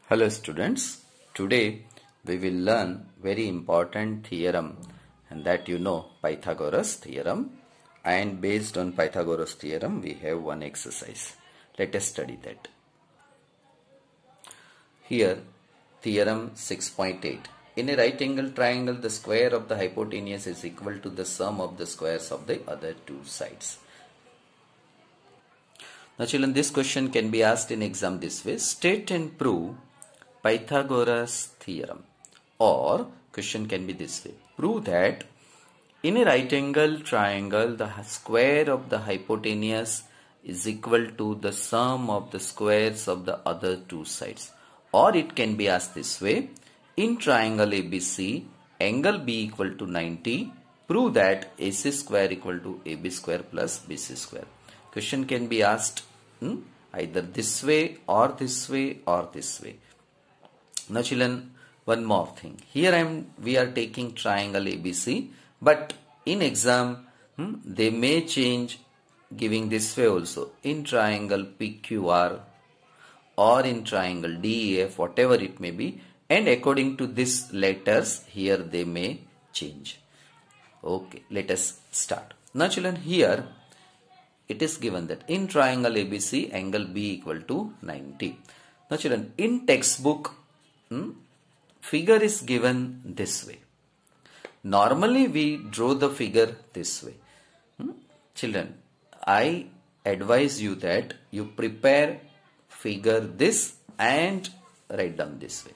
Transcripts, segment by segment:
Hello students, today we will learn very important theorem and that Pythagoras theorem, and based on Pythagoras theorem we have one exercise. Let us study that. Here theorem 6.8. In a right angle triangle the square of the hypotenuse is equal to the sum of the squares of the other two sides. Now children, this question can be asked in exam this way: state and prove Pythagoras theorem. Or question can be this way: prove that in a right angle triangle the square of the hypotenuse is equal to the sum of the squares of the other two sides. Or it can be asked this way: in triangle ABC angle B equal to 90, prove that AC square equal to AB square plus BC square. Question can be asked either this way or this way or this way. Now children, one more thing. Here we are taking triangle ABC, but in exam they may change giving this way also, in triangle PQR or in triangle DEF, whatever it may be, and according to these letters here they may change. Okay, let us start. Now children, here it is given that in triangle ABC angle B equal to 90. Now children, in textbook figure is given this way. Normally we draw the figure this way. Children, I advise you that you prepare figure this and write down this way.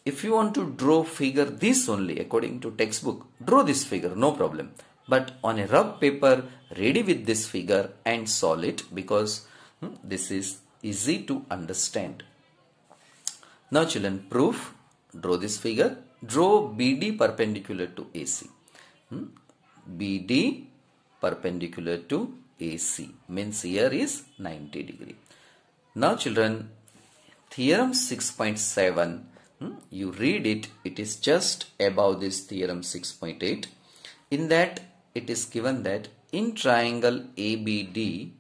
If you want to draw figure this only according to textbook, draw this figure, no problem. But on a rough paper, ready with this figure and solve it, because this is easy to understand. Now children, proof: draw this figure. Draw BD perpendicular to AC. BD perpendicular to AC means here is 90 degree. Now children, theorem 6.7, you read it, it is just above this theorem 6.8. In that it is given that in triangle ABD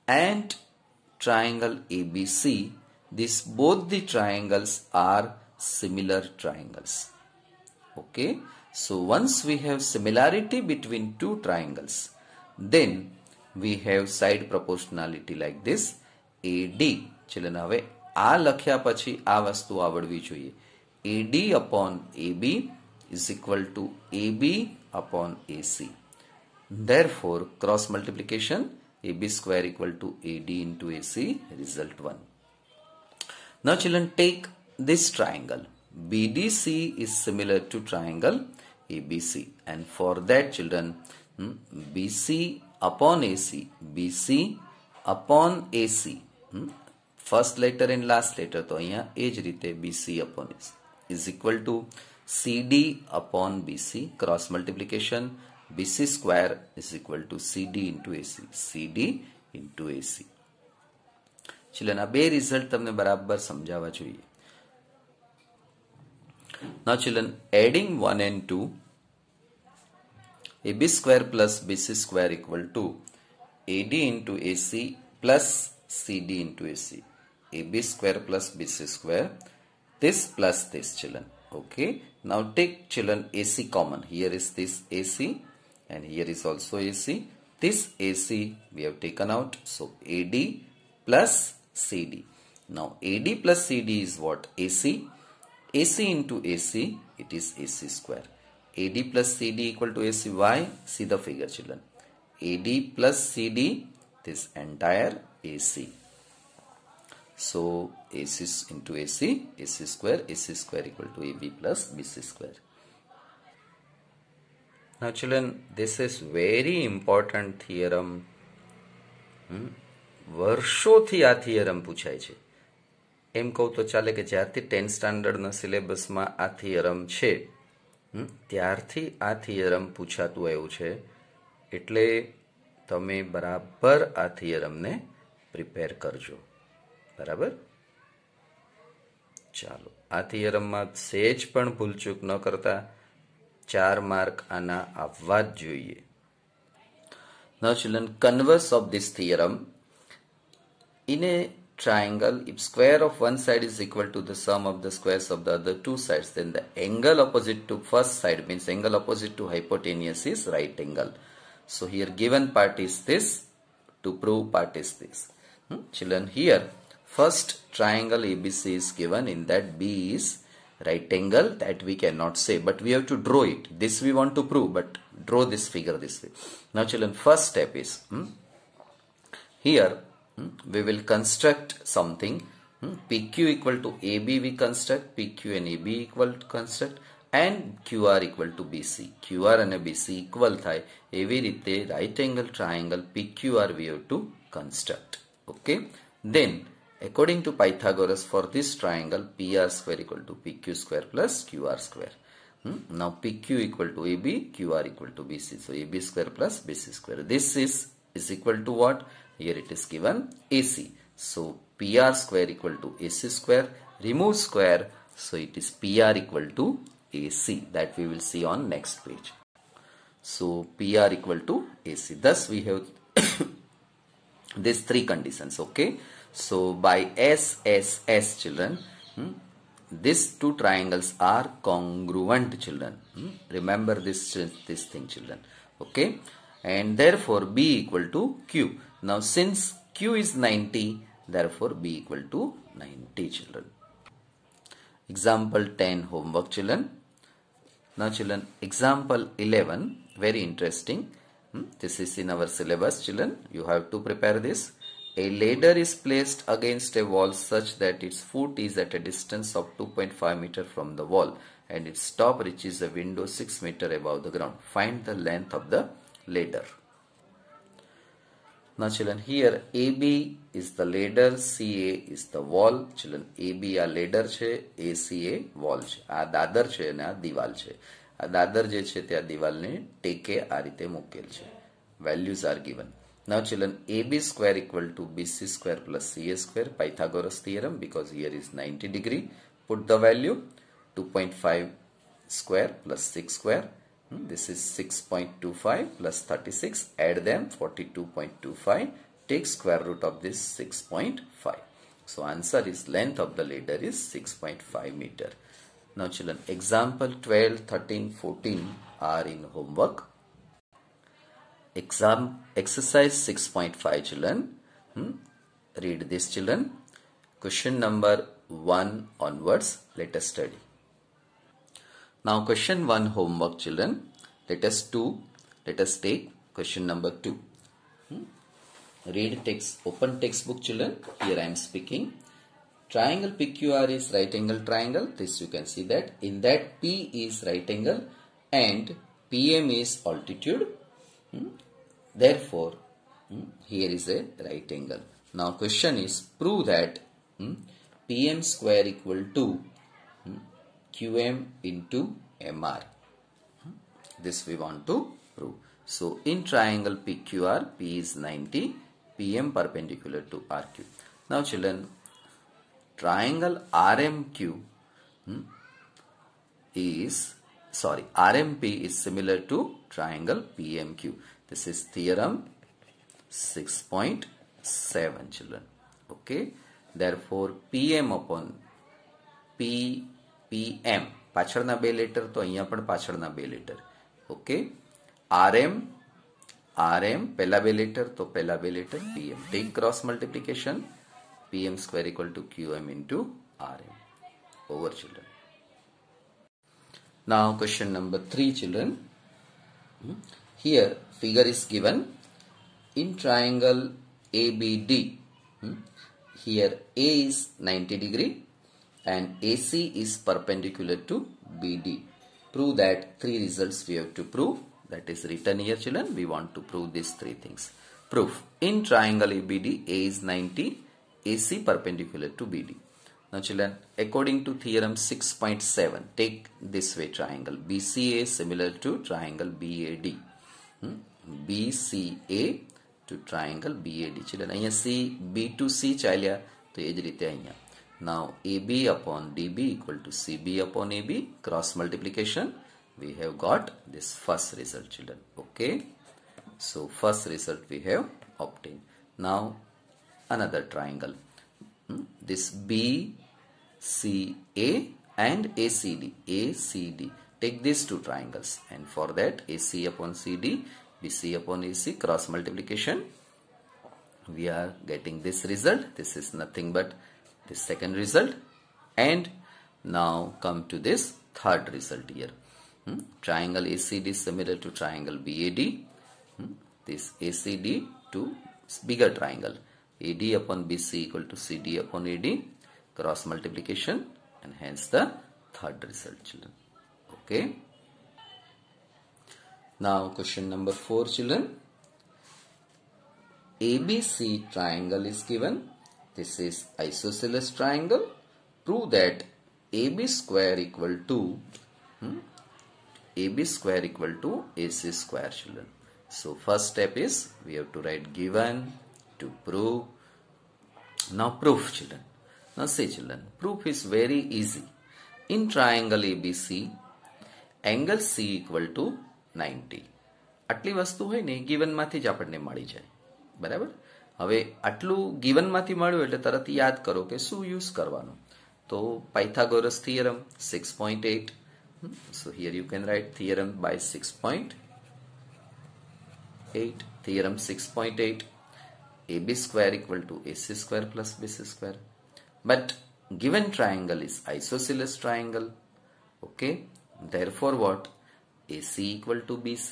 and triangle ABC, both the triangles are similar triangles. Okay, so once we have similarity between two triangles, then we have side proportionality like this. AD, ચલો હવે આ લખ્યા પછી આ વસ્તુ આવડવી જોઈએ. AD upon AB is equal to AB upon AC. Therefore, cross multiplication, AB square equal to AD into AC, result 1. Now children, take this triangle. BDC is similar to triangle ABC, and for that children, BC upon AC, BC upon AC, first letter and last letter, तो અહીંયા એ જ રીતે BC upon AC is equal to CD upon BC, cross multiplication, BC square is equal to CD into AC, CD into AC. ચલો આ બે result તમને બરાબર સમજાવવા જોઈએ. Now children, adding 1 and 2, AB square plus BC square equal to AD into AC plus CD into AC. AB square plus BC square, this plus this children. Okay, now take children AC common. Here is this AC and here is also AC. This AC we have taken out, so AD plus CD. Now AD plus CD is what? AC. AC into AC, it is AC square. AD plus CD equal to AC. Why? See the figure children. AD plus CD, this entire AC. So AC into AC, AC square equal to AB plus BC square. Now children, this is very important theorem. વર્ષોથી આ theorem પૂછાય છે. એમ કહું તો ચાલે કે જ્યારથી 10th સ્ટાન્ડર્ડના સિલેબસમાં આ થિયરમ છે ત્યારથી આ થિયરમ પૂછાતું આવ્યું છે. એટલે તમે બરાબર આ થિયરમને પ્રિપેર કરજો. બરાબર? ચાલો, આ થિયરમમાં સેજ પણ ભૂલચૂક ન કરતા. 4 માર્ક આના આવવા જ જોઈએ. Now children, converse of this theorem: in a triangle, if square of one side is equal to the sum of the squares of the other two sides, then the angle opposite to first side, means angle opposite to hypotenuse, is right angle. So here given part is this, to prove part is this. Children, here first triangle ABC is given, in that B is right angle, that we cannot say, but we have to draw it. This we want to prove, but draw this figure this way. Now children, first step is, here we will construct something. PQ equal to AB we construct, PQ and AB equal to construct, and QR equal to BC. QR and BC equal થાય એવી રીતે right angle triangle PQR we have to construct. Okay. Then according to Pythagoras, for this triangle PR square equal to PQ square plus QR square. Now PQ equal to AB, QR equal to BC. So AB square plus BC square. This is equal to what? Here it is given AC. So PR square equal to AC square. Remove square. So it is PR equal to AC. That we will see on next page. So PR equal to AC. Thus we have these three conditions. Okay. So by S children, these two triangles are congruent children. Remember this thing children. Okay. And therefore B equal to Q. Now since Q is 90, therefore B equal to 90 children. Example 10 homework children. Now children, example 11, very interesting. This is in our syllabus children. You have to prepare this. A ladder is placed against a wall such that its foot is at a distance of 2.5 meter from the wall and its top reaches a window 6 meter above the ground. Find the length of the ladder. Now children, here AB is the ladder, CA is the wall. Children, AB a ladder છે, ACA wall છે. આ દાદર છે અને આ દિવાલ છે. આ દાદર જે છે તે આ દિવાલને ટેકે આ રીતે મૂકેલ છે. Values are given. Now children, AB square equal to BC square plus CA square, Pythagoras theorem, because here is 90 degree. Put the value 2.5 square plus 6 square. This is 6.25 plus 36. Add them, 42.25. Take square root of this 6.5. So answer is length of the ladder is 6.5 meter. Now children, example 12, 13, 14 are in homework. Exercise 6.5 children. Read this children. Question number 1 onwards. Let us study. Now question 1 homework children. Let us take question number 2. Read text, open textbook children. Here I am speaking. Triangle PQR is right angle triangle. This you can see that. In that P is right angle and PM is altitude. Therefore, here is a right angle. Now question is, prove that PM square equal to QM into MR. This we want to prove. So in triangle PQR, P is 90, PM perpendicular to RQ. Now children, triangle RMP is similar to triangle PMQ. This is theorem 6.7 children. Okay. Therefore PM upon PM, પાછળના બે letter તો અહીંયા પણ પાછળના બે letter. Okay. RM પહેલા બે letter તો પહેલા બે letter PM. Take cross multiplication. PM square equal to QM into RM. Over children. Now question number 3 children. Here figure is given in triangle ABD. Here A is 90 degree and AC is perpendicular to BD. Prove that 3 results we have to prove. That is written here children. We want to prove these 3 things. Proof. In triangle ABD, A is 90, AC perpendicular to BD. Now children, according to theorem 6.7, take this way triangle. BCA similar to triangle BAD. BCA to triangle BAD. Children, અહીંયા C, B to C ચાલ્યા તો એ જ રીતે અહીંયા. Now AB upon DB equal to CB upon AB. Cross multiplication. We have got this first result children. Okay. So first result we have obtained. Now another triangle. This BCA and ACD. ACD. Take these two triangles, and for that AC upon CD, BC upon AC, cross multiplication, we are getting this result. This is nothing but the second result. And now come to this third result here. Triangle ACD is similar to triangle BAD. This ACD to bigger triangle. AD upon BC equal to CD upon AD. Cross multiplication, and hence the third result, children. Okay. Now question number 4, children. ABC triangle is given. This is isosceles triangle. Prove that AB square equal to AC square, children. So first step is we have to write given to prove. Now proof, children. Now see, children, proof is very easy. In triangle ABC, angle C equal to 90. આટલી વસ્તુ હોય ને given માથી જ આપણને મળી જાય. બરાબર? હવે આટલું ગિવન માથી મળ્યું એટલે તરત યાદ કરો કે શું યુઝ કરવાનું. તો Pythagoras theorem 6.8. So here you can write theorem by 6.8. Theorem 6.8. AB square equal to AC square plus BC square. But given triangle is isosceles triangle. Okay. Therefore what? AC equal to BC.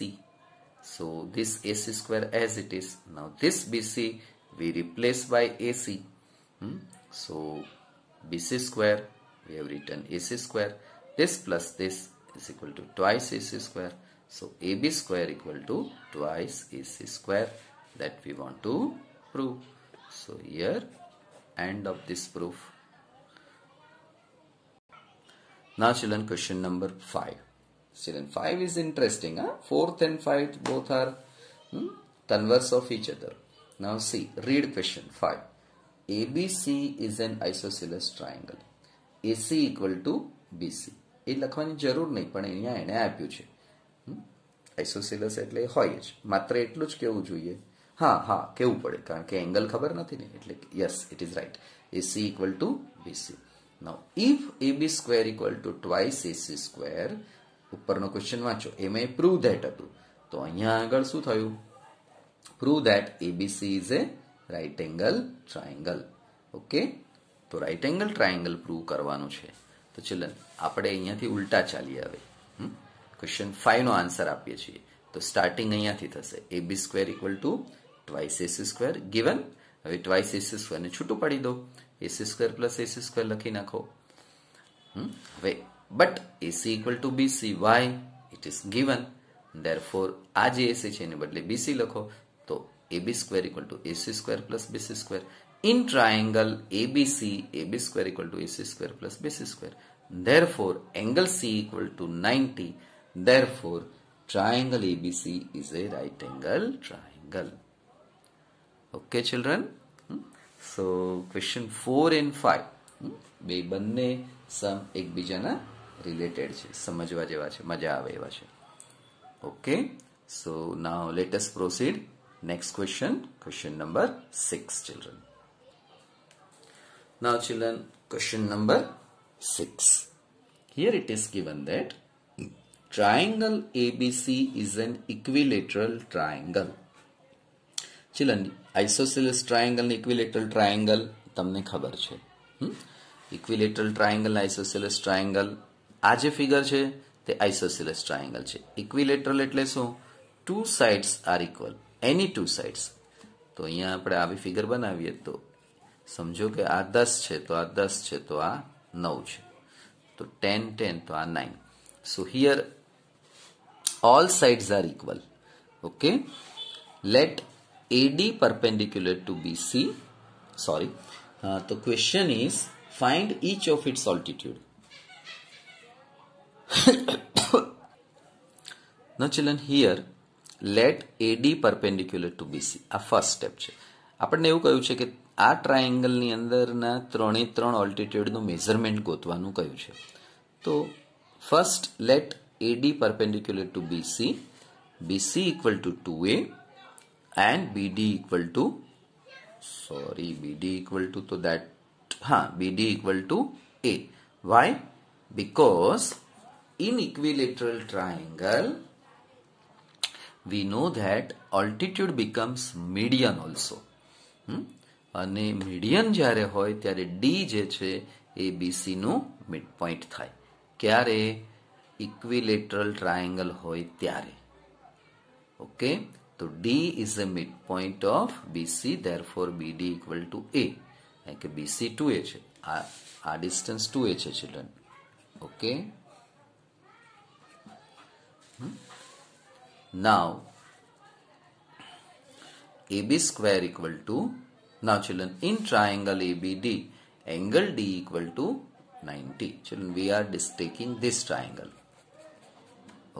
So this AC square as it is. Now this BC we replace by AC. So BC square we have written AC square. This plus this is equal to twice AC square. So AB square equal to twice AC square. That we want to prove. So here end of this proof. Now children, question number 5. Children, 5 is interesting. Fourth and 5 both are converse of each other. Now see, read question 5. ABC is an isosceles triangle. AC equal to BC. એ લખવાની જરૂર નહીં, પણ અહીંયા એને આપ્યું છે. આઇસોસેલસ એટલે હોય જ, માત્ર એટલું જ કહેવું જોઈએ. હા કહેવું પડે, કારણ કે એંગલ ખબર નથી ને, એટલે yes it is right. AC equal to BC. Now if AB square equal to twice AC square, ઉપરનો ક્વેશ્ચન વાંચો, એમાં પ્રૂવ ધેટ હતું. તો અહીંયા આગળ શું થયું? Prove that ABC is a right angle triangle. Okay, તો રાઈટ એંગલ ટ્રાયંગલ પ્રૂવ કરવાનું છે. તો ચિલ્ડ્રન આપણે અહીંયાથી ઉલટા ચાલીએ. હવે ક્વેશ્ચન 5 નો આન્સર આપીએ છીએ. તો સ્ટાર્ટિંગ અહીંયાથી થશે. AB square equal to twice AC square given. હવે ટ્વાઇસ AC સ્ક્વેર ને છૂટું પાડી દો. AC square plus AC square લખી નાખો. હવે but AC equal to BC, why? It is given. Therefore આ જે AC છે એને બદલે BC લખો. તો AB square equal two AC square plus BC square. In triangle ABC, AB square equal to AC square plus BC square. Therefore, angle C equal to 90. Therefore, triangle ABC is a right angle triangle. Okay, children. So, question 4 and 5. બે બંને સમ એકબીજાના related છે, સમજવા જેવા છે, મજા આવે એવા છે. Okay. So, now let us proceed. Next question, question number 6, children. Now children, question number 6. Here it is given that triangle ABC is an equilateral triangle. Children, isosceles triangle, equilateral triangle તમને ખબર છે. Equilateral triangle, isosceles triangle, આ જે figure છે તે isosceles triangle છે. Equilateral એટલે શું? Two sides are equal. Any two sides. તો અહીંયા આપણે આવી ફિગર બનાવીએ તો સમજો કે આ 10 છે તો આ 10 છે તો આ 9 છે, તો 10 10 તો આ 9. So here all sides are equal. Okay, let AD perpendicular to BC. Sorry, the question is find each of its altitude. Now children, here let AD perpendicular to BC. આ ફર્સ્ટ સ્ટેપ છે. આપણને એવું કહ્યું છે કે આ ટ્રાયંગલની અંદરના ત્રણે ત્રણ ઓલ્ટિટ્યુડનું મેઝરમેન્ટ ગોતવાનું કહ્યું છે. તો first let AD perpendicular to BC, BC equal to 2A and BD equal to, sorry, BD equal to, so that BD equal to A. Why? Because in equilateral triangle we know that altitude becomes median also. અને median જ્યારે હોય ત્યારે D જે છે એ BC નું mid point થાય. ક્યારે? ઇક્વિલેટરલ ટ્રાયેંગલ હોય ત્યારે. ઓકે, તો D is a mid point of BC, therefore BD equal to a. કે બીસી 2a છે, આ ડિસ્ટન્સ 2a છે children. Okay, now AB square equal to, now children, in triangle ABD, angle D equal to 90. Children, we are just taking this triangle.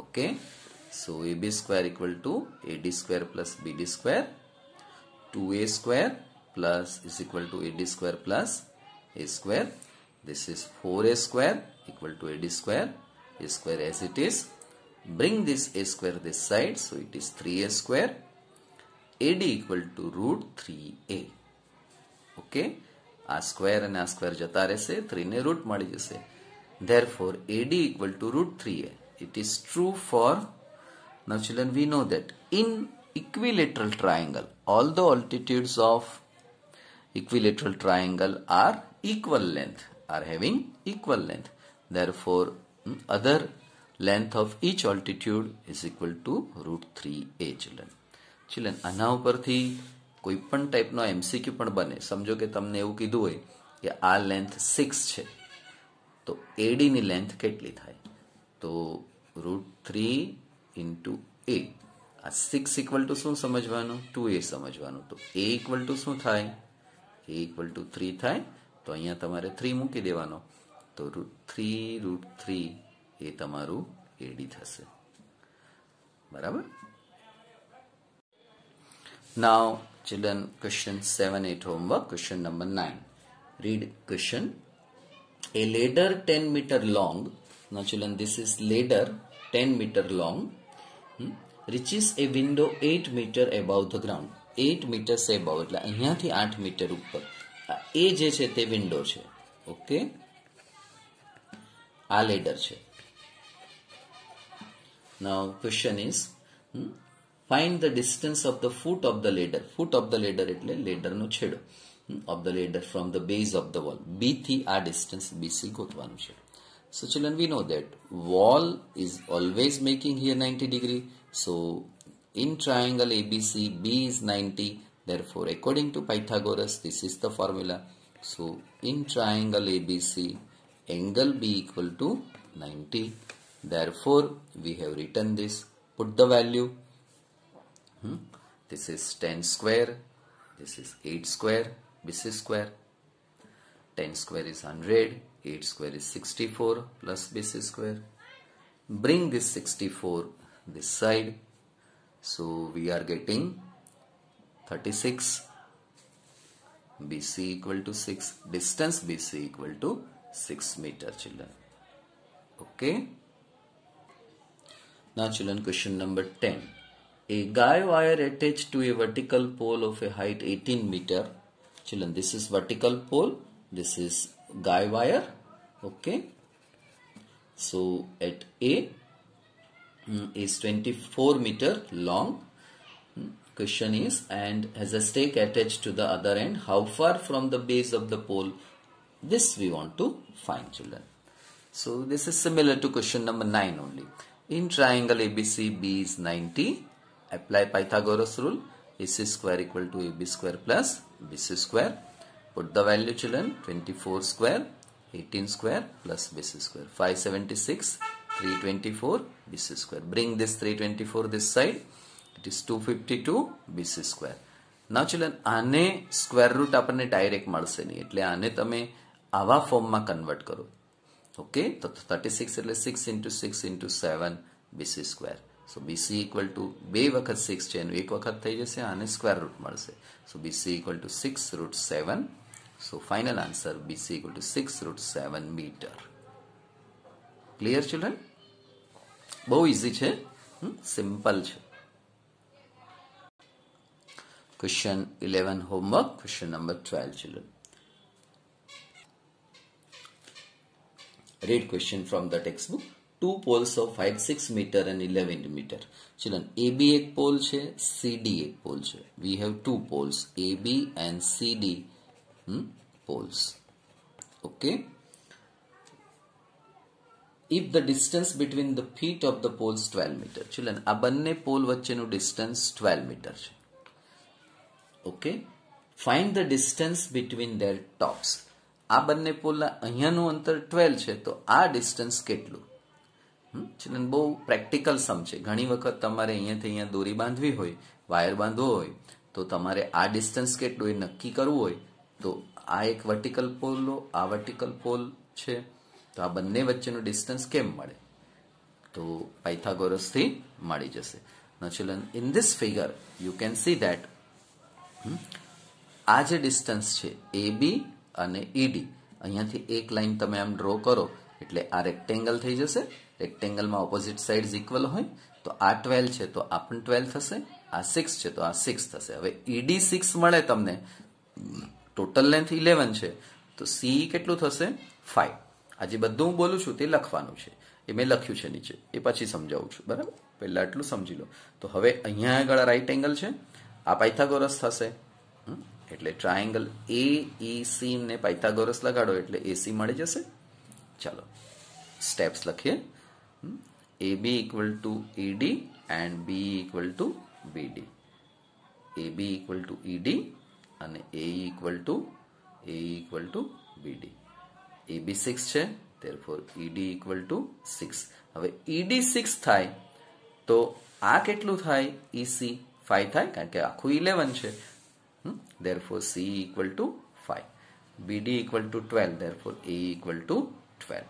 Okay, so AB square equal to AD square plus BD square, 2A square plus is equal to AD square plus A square. This is 4A square equal to AD square, A square as it is. Bring this A square this side, so it is 3A square. AD equal to root 3a. Okay, આ square અને આ square જતા રહેશે, 3 ને route મળી જશે. Therefore AD equal to root 3a. It is true for, now children, we know that in equilateral triangle all the altitudes of equilateral triangle are equal length, are having equal length. Therefore other length of each altitude is equal to root 3a. Children, આના ઉપરથી કોઈ પણ ટાઈપનો MCQ પણ બને. સમજો કે તમને એવું કીધું હોય કે આ લેન્થ 6 છે, તો AD ની લેન્થ કેટલી થાય? તો રૂટ 3 ઇન્ટુ A. આ 6 ઇક્વલ ટુ શું સમજવાનું? 2a સમજવાનું. તો A ઇક્વલ ટુ શું થાય? A ઇક્વલ ટુ 3 થાય. તો અહીંયા તમારે 3 મૂકી દેવાનો. તો રૂટ 3 એ તમારું AD થશે. બરાબર? Now children, question 7, 8 homework. Question number 9. Read question. A ladder 10 meter long. Now children, this is ladder 10 meter long. Reaches a window 8 meter above the ground. 8 meters above, એટલે અહીંયાથી 8 મીટર ઉપર. એ જે છે તે window છે. Okay, આ ladder છે. Now question is, find the distance of the foot of the ladder. Foot of the ladder એટલે લેડરનો છેડો. Of the ladder from the base of the wall. B થી આ distance BC ગોતવાનું છે. So children, we know that wall is always making here 90 degree. So in triangle ABC, B is 90. Therefore according to Pythagoras, this is the formula. So in triangle ABC, angle B equal to 90. Therefore we have written this. Put the value. This is 10 square, this is 8 square, BC square. 10 square is 100, 8 square is 64 plus BC square. Bring this 64 this side, so we are getting 36. BC equal to 6, distance BC equal to 6 meter, children. Okay, now children, question number 10. A guy wire attached to a vertical pole of a height 18 meter. Children, this is vertical pole, this is guy wire. Okay, so at A is 24 meter long. Question is, and has a stake attached to the other end. How far from the base of the pole? This we want to find, children. So this is similar to question number 9 only. In triangle ABC, B is 90. Apply Pythagoras rule. AC square equal to AB square plus BC square. Put the value, children. 24 square, 18 square plus BC square. 576, 324 BC square. Bring this 324 this side. It is 252 BC square. Now children, આને square root આપણને direct મળશે નહીં, એટલે આને તમે આવા ફોર્મમાં convert કરો. ઓકે, તો 36 એટલે 6 into 6 into 7 BC square. So BC equal to 2 વખત 6 છે એનું 1 વખત થઈ જશે, આને સ્ક્વેર રૂટ મળશે. So BC equal to 6 root 7. So final answer BC equal to 6 root 7 meter. Clear, children? બહુ ઇઝી છે, સિમ્પલ છે. Question 11 homework. Question number 12, children. Read question from the textbook. Two poles of height 6 meter and 11 meter. Children, AB एक pole છે, CD एक pole છે. We have two poles, AB and CD poles. Okay. If the distance between the feet of the poles 12 meter. Children, આ બંને pole વચ્ચેનું distance 12 meter છે. Okay. Find the distance between their tops. આ બંને પોલના અહીંયાનું અંતર 12 છે, તો આ ડિસ્ટન્સ કેટલું? ચિલ્ડ્રન, બહુ પ્રેક્ટિકલ સમ છે. ઘણી વખત તમારે અહીંયાથી અહીંયા દોરી બાંધવી હોય, વાયર બાંધવો હોય, તો તમારે આ ડિસ્ટન્સ કેટલું એ નક્કી કરવું હોય, તો આ એક વર્ટિકલ પોલ લો, આ વર્ટિકલ પોલ છે, તો આ બંને વચ્ચેનું ડિસ્ટન્સ કેમ મળે? તો પાયથાગોરસથી મળી જશે. Now children, in this figure you can see that આ જે ડિસ્ટન્સ છે AB અને ED, અહીંયાથી એક લાઈન તમે આમ ડ્રો કરો એટલે આ રેક્ટેંગલ થઈ જશે. રેક્ટેંગલમાં ઓપોઝિટ સાઇડ્સ ઇક્વલ હોય, તો આ 12 છે તો આ પણ 12 થશે, આ 6 છે તો આ 6 થશે. હવે ED 6 મળે તમને, ટોટલ લેન્થ 11 છે, તો CE કેટલું થશે? 5. આજે બધું હું બોલું છું તે લખવાનું છે, એ મેં લખ્યું છે નીચે, એ પછી સમજાવું છું. બરાબર, પહેલા એટલું સમજી લો. તો હવે અહીંયા આગળ રાઈટ એંગલ છે, આ પાયથાગોરસ થશે, એટલે ટ્રાયેંગલ AEC ને પાયથાગોરસ લગાડો એટલે AC મળી જશે. ચાલો સ્ટેપ્સ લખીએ. AB equal to ED and BE equal to BD. AB equal to ED અને AE equal to BD. AB 6 છે, therefore ED equal to 6. હવે ED 6 થાય તો આ કેટલું થાય? EC 5 થાય, કારણ કે આખું 11 છે. Therefore CE equal to 5. BD equal to 12. Therefore AE equal to 12.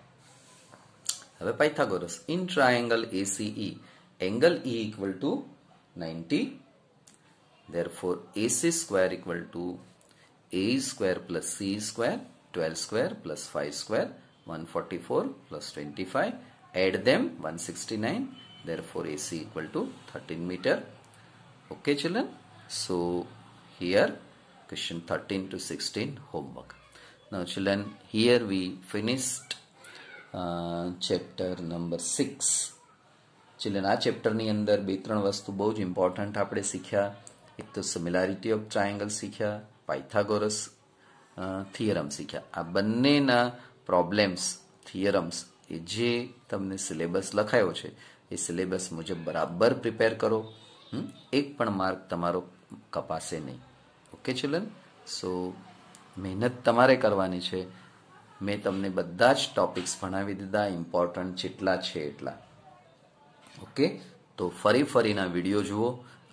હવે Pythagoras. In triangle ACE, angle E equal to 90. Therefore AC square equal to AE square plus CE square, 12 square plus 5 square, 144 plus 25. Add them, 169. Therefore AC equal to 13 meter. Okay children. So here question 13 to 16 homework. Now children, here we finished chapter number 6. children, આ ચેપ્ટરની અંદર 2-3 વસ્તુ બહુ જ important આપણે શીખ્યા. એક તો similarity of triangle શીખ્યા, પાયથાગોરસ થિયરમ શીખ્યા. આ બંનેના પ્રોબ્લેમ્સ, થિયરમ્સ એ જે તમને સિલેબસ લખાયો છે એ સિલેબસ મુજબ બરાબર પ્રિપેર કરો. એક પણ માર્ક તમારો કપાશે નહીં. ઓકે ચિલ્ડ્રન, સો મહેનત તમારે કરવાની છે. મેં તમને બધા જ ટોપિક્સ ભણાવી દીધા, ઇમ્પોર્ટન્ટ જેટલા છે એટલા. ઓકે, તો ફરીના વિડીયો જુઓ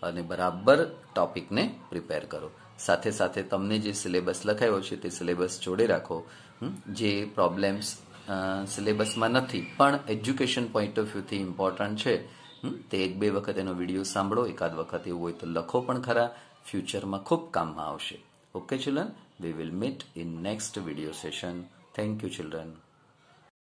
અને બરાબર ટોપિકને પ્રિપેર કરો. સાથે સાથે તમને જે સિલેબસ લખાયો છે તે સિલેબસ જોડે રાખો. જે પ્રોબ્લેમ્સ સિલેબસમાં નથી પણ એજ્યુકેશન પોઈન્ટ ઓફ વ્યૂથી ઇમ્પોર્ટન્ટ છે, તે 1-2 વખત એનો વિડીયો સાંભળો. એકાદ વખત એવું હોય તો લખો પણ ખરા, ફ્યુચરમાં ખૂબ કામમાં આવશે. Okay children, we will meet in next video session. Thank you children.